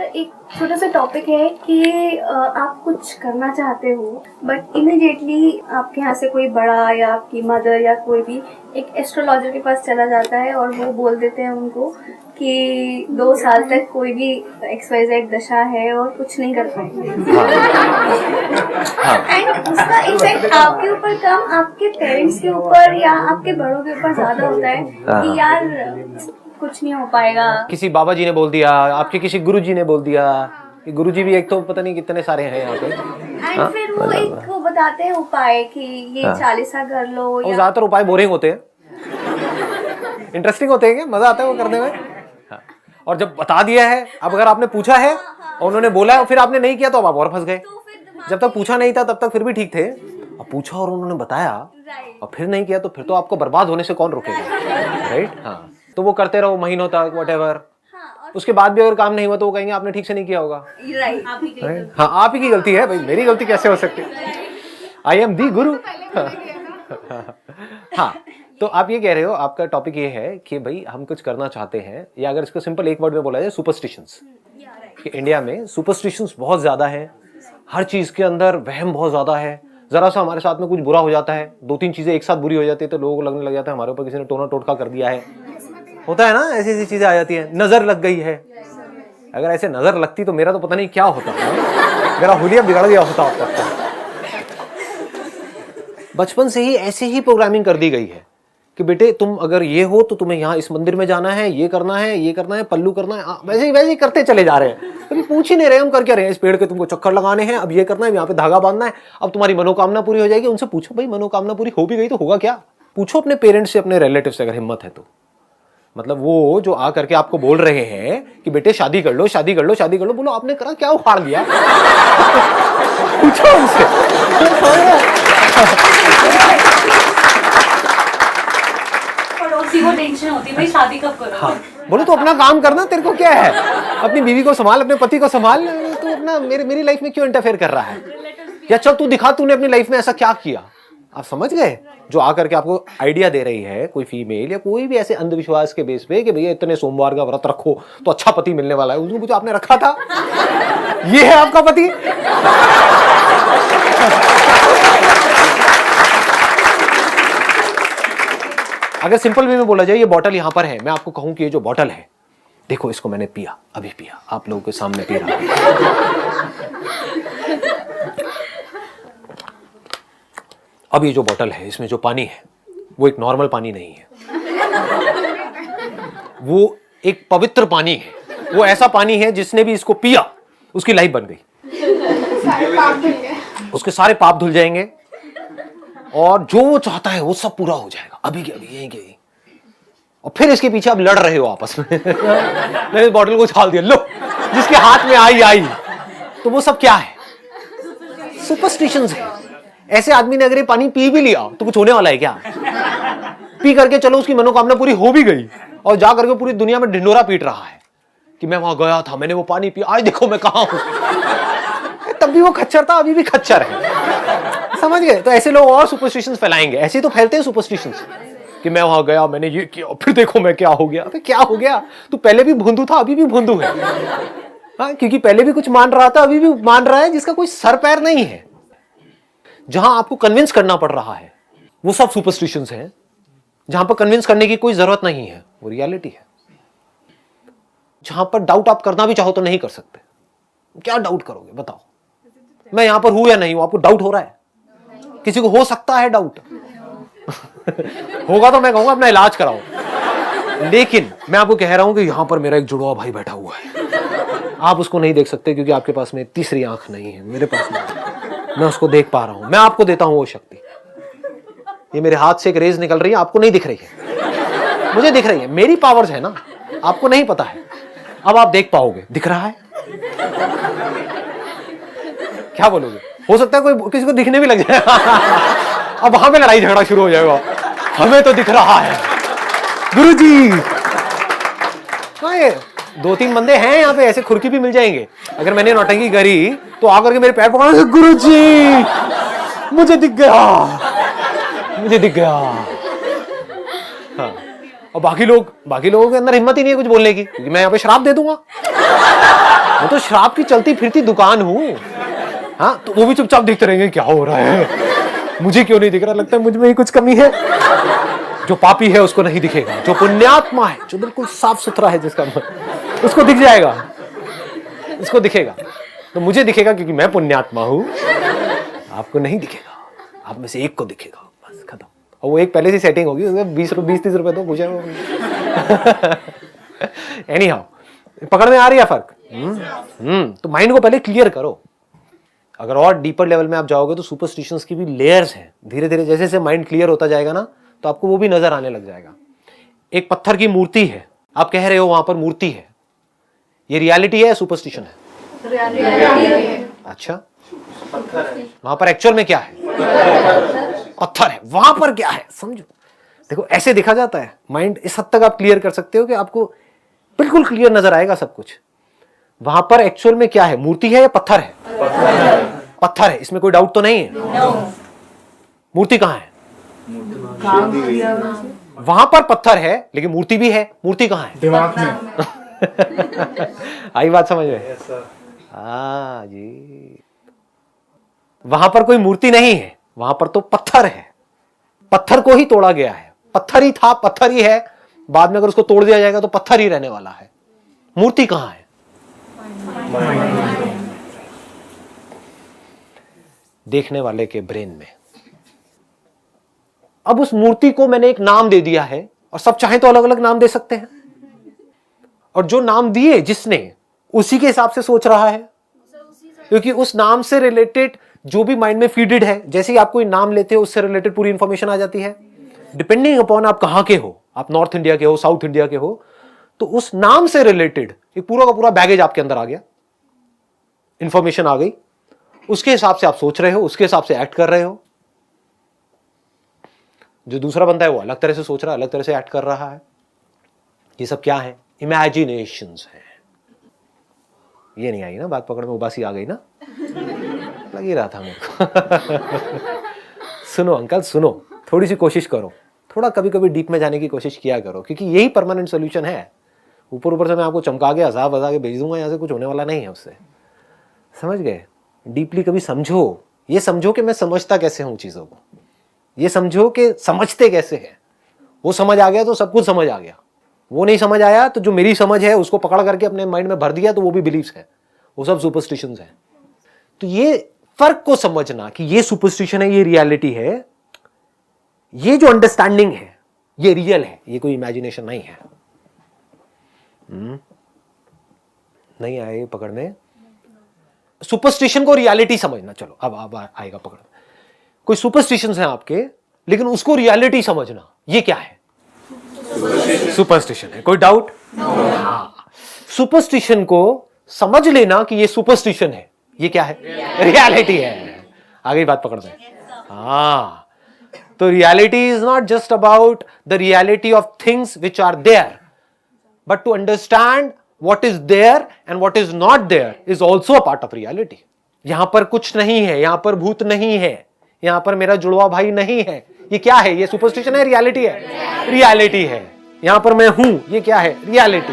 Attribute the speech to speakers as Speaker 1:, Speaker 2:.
Speaker 1: एक छोटा सा टॉपिक है कि आप कुछ करना चाहते हो बट इमिडिएटली आपके यहाँ से कोई बड़ा या आपकी मदर या कोई भी एक एस्ट्रोलॉजर के पास चला जाता है और वो बोल देते हैं उनको कि 2 साल तक कोई भी XYZ दशा है और कुछ नहीं कर पाएंगे। एंड उसका इफेक्ट आपके ऊपर कम आपके पेरेंट्स के ऊपर या आपके बड़ों के ऊपर ज्यादा होता है कि यार कुछ नहीं हो पाएगा।
Speaker 2: किसी बाबा जी ने बोल दिया, आपके किसी गुरु जी ने बोल दिया। गुरु जी भी एक तो पता नहीं कितने सारे हैं यहाँ पे।
Speaker 1: एंड फिर वो एक वो बताते हैं उपाय कि ये चालीसा कर लो।
Speaker 2: और ज्यादातर उपाय बोरिंग होते हैं, इंटरेस्टिंग होते हैं, क्या मजा आता है वो करने में। और जब बता दिया है, अब अगर आपने पूछा है और उन्होंने बोला है और फिर आपने नहीं किया तो अब आप और फंस गए। जब तक पूछा नहीं था तब तक फिर भी ठीक थे, अब पूछा और उन्होंने बताया और फिर नहीं किया तो फिर तो आपको बर्बाद होने से कौन रोकेगा, राइट। हाँ, तो वो करते रहो महीनों तक, व्हाटएवर। उसके बाद भी अगर काम नहीं हुआ तो वो कहेंगे आपने ठीक से नहीं किया होगा। हाँ, आप ही की गलती है भाई, मेरी गलती कैसे हो सकती है? आई एम दी गुरु। हाँ, तो आप ये कह रहे हो, आपका टॉपिक ये है कि भाई हम कुछ करना चाहते हैं, या अगर इसको सिंपल एक वर्ड में बोला जाए, सुपरस्टिशंस। कि इंडिया में सुपरस्टिशंस बहुत ज्यादा है, हर चीज के अंदर वहम बहुत ज्यादा है। जरा सा हमारे साथ में कुछ बुरा हो जाता है, 2-3 चीजें एक साथ बुरी हो जाती है तो लोगों को लगने लग जाता है हमारे ऊपर किसी ने टोना टोटका कर दिया है। होता है ना, ऐसी ऐसी चीजें आ जाती है। नजर लग गई है, अगर ऐसे नजर लगती तो मेरा तो पता नहीं क्या होता है, मेरा हुलिया बिगड़ गया होता। बचपन से ही ऐसे ही प्रोग्रामिंग कर दी गई है कि बेटे तुम अगर ये हो तो तुम्हें यहाँ इस मंदिर में जाना है, ये करना है, ये करना है, पल्लू करना है। वैसे ही करते चले जा रहे हैं, कभी पूछ ही नहीं रहे हम कर क्या रहे हैं। इस पेड़ के तुमको चक्कर लगाने हैं, अब ये करना है, यहाँ पे धागा बांधना है, अब तुम्हारी मनोकामना पूरी हो जाएगी। उनसे पूछो भाई मनोकामना पूरी हो भी गई तो होगा क्या? पूछो अपने पेरेंट्स से, अपने रिलेटिव से, अगर हिम्मत है तो। मतलब वो जो आ करके आपको बोल रहे हैं कि बेटे शादी कर लो, शादी कर लो, शादी कर लो, बोलो आपने करा क्या, उखाड़ लिया? पूछो उनसे।
Speaker 3: को टेंशन होती है भाई शादी कब करो।
Speaker 2: हाँ, बोलो तो अपना काम करना, तेरे को क्या है? अपनी बीवी को संभाल, अपने पति को संभाल, तू अपना मेरी लाइफ में क्यों इंटरफेयर कर रहा है? या चल तू दिखा तूने अपनी लाइफ में ऐसा क्या किया। आप समझ गए? जो आकर के आपको आइडिया दे रही है कोई फीमेल या कोई भी ऐसे अंधविश्वास के बेस पे कि भैया इतने सोमवार का व्रत रखो तो अच्छा पति मिलने वाला है, उसको जो आपने रखा था ये है आपका पति। अगर सिंपल वे में बोला जाए, ये बॉटल यहां पर है, मैं आपको कहूं कि ये जो बॉटल है, देखो इसको मैंने पिया, अभी पिया, आप लोगों के सामने पी रहा हूं। अब ये जो बॉटल है, इसमें जो पानी है वो एक नॉर्मल पानी नहीं है, वो एक पवित्र पानी है। वो ऐसा पानी है जिसने भी इसको पिया उसकी लाइफ बन गई, उसके सारे पाप धुल जाएंगे और जो वो चाहता है वो सब पूरा हो जाएगा अभी के अभी, यहीं के यहीं। और फिर इसके पीछे आप लड़ रहे हो आपस में। मैंने इस बॉटल को उछाल दिया, लो जिसके हाथ में आई। तो वो सब क्या है? सुपरस्टिशंस है। ऐसे आदमी ने अगर ये पानी पी भी लिया तो कुछ होने वाला है क्या? पी करके चलो उसकी मनोकामना पूरी हो भी गई और जा करके पूरी दुनिया में ढिंडोरा पीट रहा है कि मैं वहां गया था, मैंने वो पानी पिया, आज देखो मैं कहां हूं। तब भी वो खच्चर था, अभी भी खच्चर है। समझ गए? तो ऐसे लोग और सुपरस्टिशंस फैलाएंगे। ऐसे तो फैलते हैं सुपरस्टिशंस कि मैं वहां गया, मैंने ये किया, फिर देखो मैं क्या हो गया। अबे क्या हो गया? तू पहले भी भोंदू था, अभी भी भोंदू है। हाँ, क्योंकि पहले भी कुछ मान रहा था, अभी भी मान रहा है, जिसका कोई सर पैर नहीं है। जहां आपको कन्विंस करना पड़ रहा है वो सब सुपरस्टिशंस हैं। जहां पर कन्विंस करने की कोई जरूरत नहीं है वो रियलिटी है। जहां पर डाउट आप करना भी चाहो तो नहीं कर सकते। क्या डाउट करोगे बताओ? मैं यहां पर हूं या नहीं हूं, आपको डाउट हो रहा है? किसी को हो सकता है डाउट। होगा तो मैं कहूंगा अपना इलाज कराओ। लेकिन मैं आपको कह रहा हूं कि यहां पर मेरा एक जुड़वा भाई बैठा हुआ है, आप उसको नहीं देख सकते क्योंकि आपके पास में तीसरी आंख नहीं है, मेरे पास में मैं उसको देख पा रहा हूं। मैं आपको देता हूं वो शक्ति। ये मेरे हाथ से एक रेज निकल रही है, आपको नहीं दिख रही है, मुझे दिख रही है। मेरी पावर्स है ना, आपको नहीं पता है। अब आप देख पाओगे, दिख रहा है। क्या बोलोगे? हो सकता है कोई किसी को दिखने भी लग जाए। अब वहां पे लड़ाई झगड़ा शुरू हो जाएगा, हमें तो दिख रहा है गुरुजी। हाँ, ये 2-3 बंदे हैं यहाँ पे, ऐसे खुरकी भी मिल जाएंगे। अगर मैंने नौटंकी करी तो आकर के मेरे पैर पकड़ा, गुरुजी मुझे दिख गया, मुझे दिख गया। हाँ, और बाकी लोगों के अंदर हिम्मत ही नहीं है कुछ बोलने की, क्योंकि मैं यहाँ पे श्राप दे दूंगा। मैं तो शराब की चलती फिरती दुकान हूं। हाँ, तो वो भी चुपचाप देखते रहेंगे क्या हो रहा है, मुझे क्यों नहीं दिख रहा, लगता है मुझ में ही कुछ कमी है। जो पापी है उसको नहीं दिखेगा, जो पुण्यात्मा है, जो बिल्कुल साफ सुथरा है जिसका मन, उसको दिख जाएगा, उसको दिखेगा। तो मुझे दिखेगा क्योंकि मैं पुण्यात्मा हूं, आपको नहीं दिखेगा, आप में से एक को दिखेगा, बस खत्म। और वो एक पहले से सेटिंग होगी, 20-30 रुपए तो पूछे वो। एनी हाउ, पकड़ में आ रही है फर्क? तो माइंड को पहले क्लियर करो। अगर और डीपर लेवल में आप जाओगे तो सुपरस्टिशंस की भी लेयर्स हैं। धीरे धीरे जैसे जैसे माइंड क्लियर होता जाएगा ना, तो आपको वो भी नजर आने लग जाएगा। एक पत्थर की मूर्ति है, आप कह रहे हो वहां पर मूर्ति है, ये रियलिटी है या सुपरस्टिशन है? अच्छा, वहां पर एक्चुअल में क्या है? पत्थर है। वहां पर क्या है समझो। देखो ऐसे देखा जाता है माइंड, इस हद तक आप क्लियर कर सकते हो कि आपको बिल्कुल क्लियर नजर आएगा सब कुछ। वहां पर एक्चुअल में क्या है, मूर्ति है या पत्थर है? पत्थर है, इसमें कोई डाउट तो नहीं है। मूर्ति कहां है? वहां पर पत्थर है लेकिन मूर्ति भी है। मूर्ति कहां है?
Speaker 4: दिमाग में।
Speaker 2: आई बात समझ में? हाँ जी, वहां पर कोई मूर्ति नहीं है, वहां पर तो पत्थर है। पत्थर को ही तोड़ा गया है, पत्थर ही था, पत्थर ही है। बाद में अगर उसको तोड़ दिया जाएगा तो पत्थर ही रहने वाला है। मूर्ति कहां है? देखने वाले के ब्रेन में। अब उस मूर्ति को मैंने एक नाम दे दिया है, और सब चाहे तो अलग अलग नाम दे सकते हैं, और जो नाम दिए जिसने, उसी के हिसाब से सोच रहा है, क्योंकि उस नाम से रिलेटेड जो भी माइंड में फीडेड है, जैसे ही आप कोई नाम लेते हो उससे रिलेटेड पूरी इंफॉर्मेशन आ जाती है। डिपेंडिंग अपॉन आप कहां के हो, आप नॉर्थ इंडिया के हो, साउथ इंडिया के हो, तो उस नाम से रिलेटेड एक पूरा का पूरा बैगेज आपके अंदर आ गया, इंफॉर्मेशन आ गई, उसके हिसाब से आप सोच रहे हो, उसके हिसाब से एक्ट कर रहे हो। जो दूसरा बंदा है वो अलग तरह से सोच रहा है, अलग तरह से एक्ट कर रहा है। ये सब क्या है? इमेजिनेशंस है। ये नहीं आई ना बात पकड़ में, उबासी आ गई ना? लग ही रहा था मेरे को। सुनो अंकल सुनो, थोड़ी सी कोशिश करो, थोड़ा कभी कभी डीप में जाने की कोशिश किया करो, क्योंकि यही परमानेंट सोल्यूशन है। ऊपर ऊपर से मैं आपको चमका के अजाब बजा के भेज दूंगा, यहां से कुछ होने वाला नहीं है उससे। समझ गए? डीपली कभी समझो, ये समझो कि मैं समझता कैसे हूं चीजों को, ये समझो कि समझते कैसे हैं। वो समझ आ गया तो सब कुछ समझ आ गया, वो नहीं समझ आया तो जो मेरी समझ है उसको पकड़ करके अपने माइंड में भर दिया तो वो भी बिलीव्स है, वो सब सुपरस्टिशंस है। तो ये फर्क को समझना कि ये सुपरस्टिशन है, ये रियलिटी है, ये जो अंडरस्टैंडिंग है ये रियल है, ये कोई इमेजिनेशन नहीं है। नहीं आए पकड़ में? सुपरस्टिशन को रियलिटी समझना। चलो अब आएगा पकड़ में। कोई सुपरस्टिशंस हैं आपके, लेकिन उसको रियलिटी समझना, ये क्या है? सुपरस्टिशन है। कोई डाउट? सुपरस्टिशन को समझ लेना कि ये सुपरस्टिशन है, ये क्या है? रियलिटी है। आगे बात पकड़ में। हाँ, तो reality is not just about the reality of things which are there, but to understand what is there and what is not there is also a part of reality. यहां पर कुछ नहीं है, यहां पर भूत नहीं है, यहां पर मेरा जुड़वा भाई नहीं है। ये क्या है? ये सुपरस्टिशन है, रियलिटी है? रियलिटी है। यहां पर मैं हूं, ये क्या है? रियलिटी।